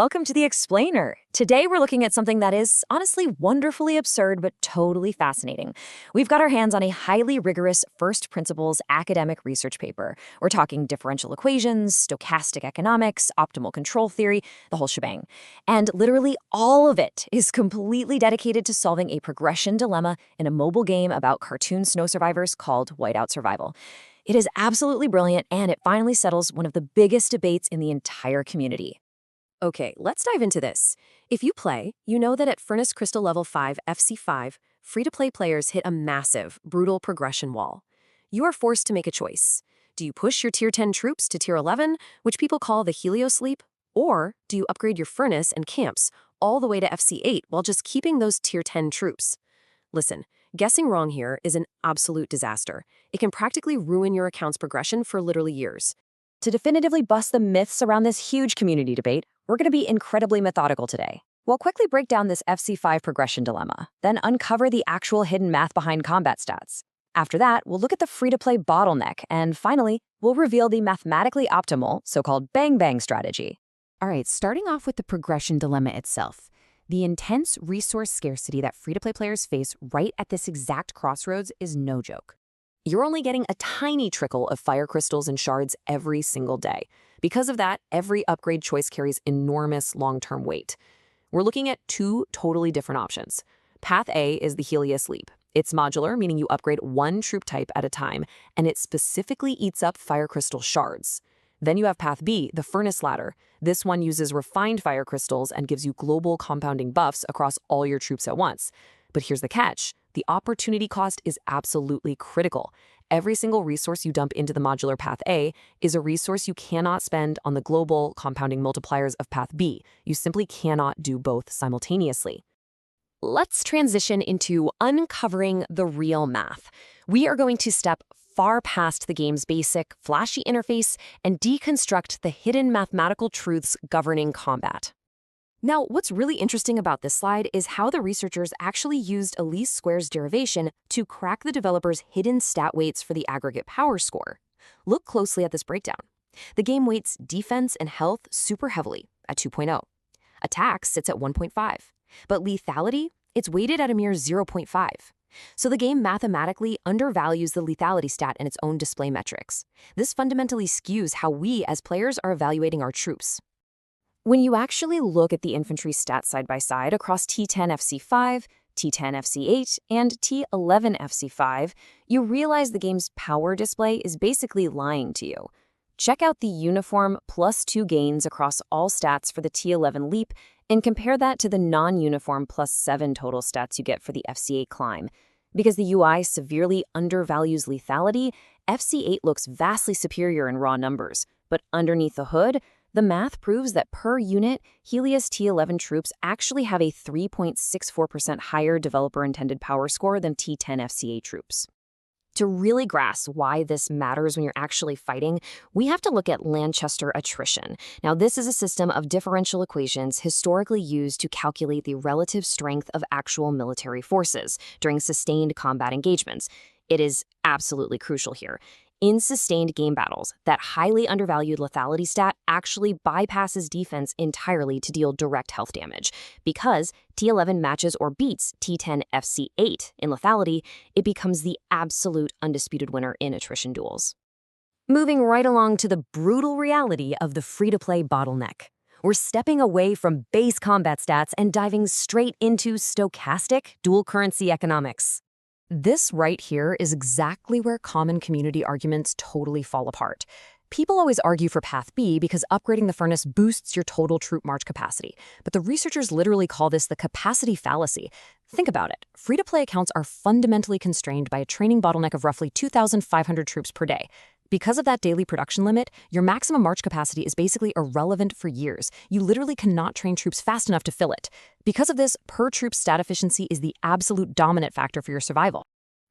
welcome to The Explainer. Today we're looking at something that is honestly wonderfully absurd but totally fascinating. We've got our hands on a highly rigorous first principles academic research paper. We're talking differential equations, stochastic economics, optimal control theory, the whole shebang. And literally all of it is completely dedicated to solving a progression dilemma in a mobile game about cartoon snow survivors called Whiteout Survival. It is absolutely brilliant, and it finally settles one of the biggest debates in the entire community. Okay, let's dive into this. If you play, you know that at Furnace Crystal Level 5 FC5, free-to-play players hit a massive, brutal progression wall. You are forced to make a choice. Do you push your Tier 10 troops to Tier 11, which people call the Helios Leap? Or do you upgrade your Furnace and camps all the way to FC8 while just keeping those Tier 10 troops? Listen, guessing wrong here is an absolute disaster. It can practically ruin your account's progression for literally years. To definitively bust the myths around this huge community debate, we're going to be incredibly methodical today. We'll quickly break down this FC5 progression dilemma, then uncover the actual hidden math behind combat stats. After that, we'll look at the free-to-play bottleneck, and finally, we'll reveal the mathematically optimal, so-called bang-bang strategy. All right, starting off with the progression dilemma itself. The intense resource scarcity that free-to-play players face right at this exact crossroads is no joke. You're only getting a tiny trickle of fire crystals and shards every single day. Because of that, every upgrade choice carries enormous long-term weight. We're looking at two totally different options. Path A is the Helios Leap. It's modular, meaning you upgrade one troop type at a time, and it specifically eats up fire crystal shards. Then you have Path B, the Furnace Ladder. This one uses refined fire crystals and gives you global compounding buffs across all your troops at once. But here's the catch. The opportunity cost is absolutely critical. Every single resource you dump into the modular Path A is a resource you cannot spend on the global compounding multipliers of Path B. You simply cannot do both simultaneously. Let's transition into uncovering the real math. We are going to step far past the game's basic, flashy interface and deconstruct the hidden mathematical truths governing combat. Now, what's really interesting about this slide is how the researchers actually used a least squares derivation to crack the developer's hidden stat weights for the aggregate power score. Look closely at this breakdown. The game weights defense and health super heavily at 2.0. Attack sits at 1.5. But lethality, it's weighted at a mere 0.5. So the game mathematically undervalues the lethality stat in its own display metrics. This fundamentally skews how we as players are evaluating our troops. When you actually look at the infantry stats side by side across T10 FC5, T10 FC8, and T11 FC5, you realize the game's power display is basically lying to you. Check out the uniform +2 gains across all stats for the T11 Leap and compare that to the non-uniform +7 total stats you get for the FC8 Climb. Because the UI severely undervalues lethality, FC8 looks vastly superior in raw numbers, but underneath the hood, the math proves that per unit, Helios T11 troops actually have a 3.64% higher developer-intended power score than T10 FC8 troops. To really grasp why this matters when you're actually fighting, we have to look at Lanchester attrition. Now, this is a system of differential equations historically used to calculate the relative strength of actual military forces during sustained combat engagements. It is absolutely crucial here. In sustained game battles, that highly undervalued lethality stat actually bypasses defense entirely to deal direct health damage. Because T11 matches or beats T10 FC8 in lethality, it becomes the absolute undisputed winner in attrition duels. Moving right along to the brutal reality of the free-to-play bottleneck. We're stepping away from base combat stats and diving straight into stochastic dual currency economics. This right here is exactly where common community arguments totally fall apart. People always argue for Path B because upgrading the Furnace boosts your total troop march capacity, but the researchers literally call this the capacity fallacy. Think about it. Free-to-play accounts are fundamentally constrained by a training bottleneck of roughly 2,500 troops per day. Because of that daily production limit, your maximum march capacity is basically irrelevant for years. You literally cannot train troops fast enough to fill it. Because of this, per-troop stat efficiency is the absolute dominant factor for your survival.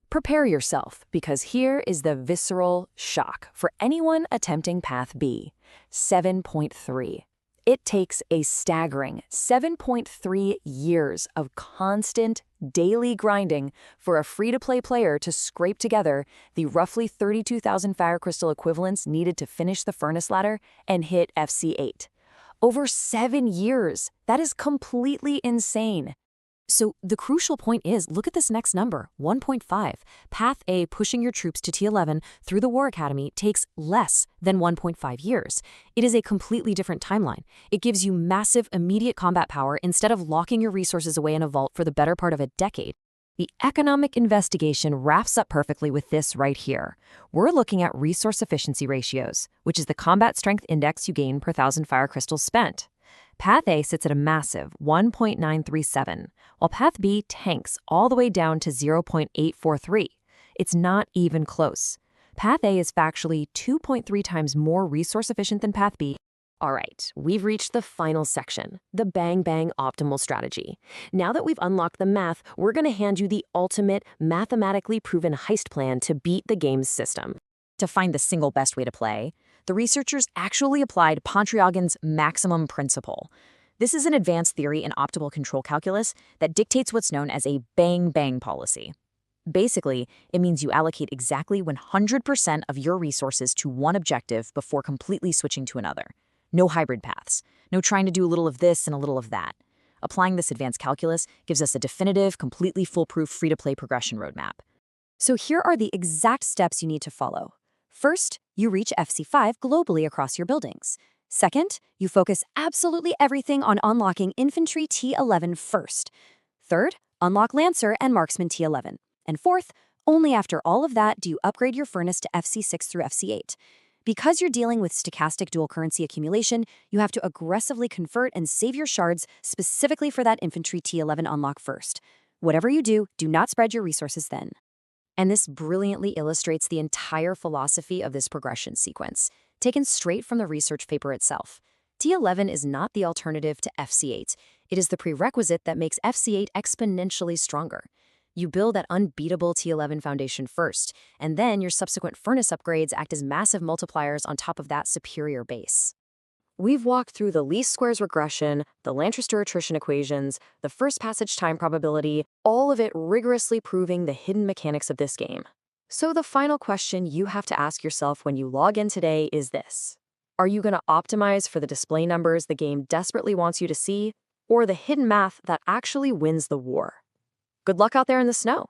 Prepare yourself, because here is the visceral shock for anyone attempting Path B. 7.3. It takes a staggering 7.3 years of constant, daily grinding for a free-to-play player to scrape together the roughly 32,000 fire crystal equivalents needed to finish the Furnace Ladder and hit FC8. Over 7 years. That is completely insane. So the crucial point is, look at this next number, 1.5. Path A, pushing your troops to T11 through the War Academy, takes less than 1.5 years. It is a completely different timeline. It gives you massive immediate combat power instead of locking your resources away in a vault for the better part of a decade. The economic investigation wraps up perfectly with this right here. We're looking at resource efficiency ratios, which is the combat strength index you gain per 1,000 fire crystals spent. Path A sits at a massive 1.937, while Path B tanks all the way down to 0.843. It's not even close. Path A is factually 2.3 times more resource efficient than Path B. All right, we've reached the final section, the bang-bang optimal strategy. Now that we've unlocked the math, we're going to hand you the ultimate, mathematically proven heist plan to beat the game's system. To find the single best way to play, the researchers actually applied Pontryagin's maximum principle. This is an advanced theory in optimal control calculus that dictates what's known as a bang-bang policy. Basically, it means you allocate exactly 100% of your resources to one objective before completely switching to another. No hybrid paths. No trying to do a little of this and a little of that. Applying this advanced calculus gives us a definitive, completely foolproof free-to-play progression roadmap. So here are the exact steps you need to follow. First, you reach FC5 globally across your buildings. Second, you focus absolutely everything on unlocking Infantry T11 first. Third, unlock Lancer and Marksman T11. And fourth, only after all of that do you upgrade your furnace to FC6 through FC8. Because you're dealing with stochastic dual currency accumulation, you have to aggressively convert and save your shards specifically for that Infantry T11 unlock first. Whatever you do, do not spread your resources then. And this brilliantly illustrates the entire philosophy of this progression sequence, taken straight from the research paper itself. T11 is not the alternative to FC8. It is the prerequisite that makes FC8 exponentially stronger. You build that unbeatable T11 foundation first, and then your subsequent furnace upgrades act as massive multipliers on top of that superior base. We've walked through the least squares regression, the Lanchester attrition equations, the first passage time probability, all of it rigorously proving the hidden mechanics of this game. So the final question you have to ask yourself when you log in today is this. Are you going to optimize for the display numbers the game desperately wants you to see, or the hidden math that actually wins the war? Good luck out there in the snow.